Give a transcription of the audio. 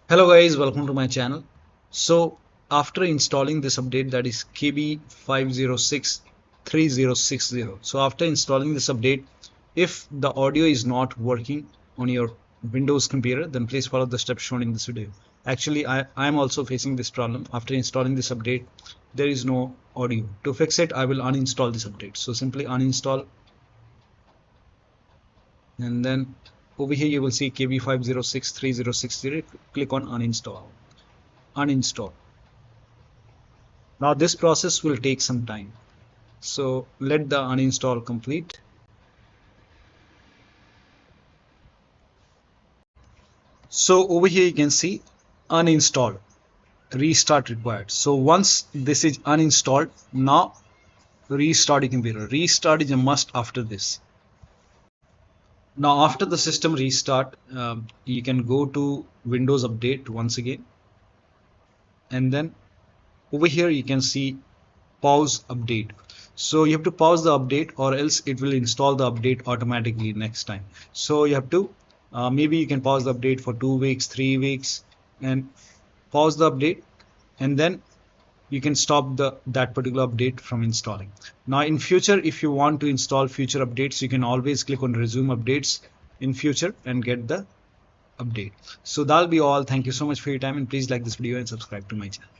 Hello guys, welcome to my channel. So after installing this update, that is KB5063060. So after installing this update, if the audio is not working on your Windows computer, then please follow the steps shown in this video. Actually, I am also facing this problem. After installing this update, there is no audio. To fix it, I will uninstall this update. So simply uninstall, and then over here you will see KB5063060. Click on uninstall. Now this process will take some time, so let the uninstall complete. So over here you can see uninstalled, restart required. So once this is uninstalled, now restart your computer. Restart is a must after this. Now after the system restart, you can go to Windows Update once again, and then over here you can see pause update. So you have to pause the update, or else it will install the update automatically next time. So you have to maybe you can pause the update for 2 weeks, 3 weeks, and pause the update, and then you can stop that particular update from installing. Now in future, if you want to install future updates, you can always click on resume updates in future and get the update. So that'll be all. Thank you so much for your time, and please like this video and subscribe to my channel.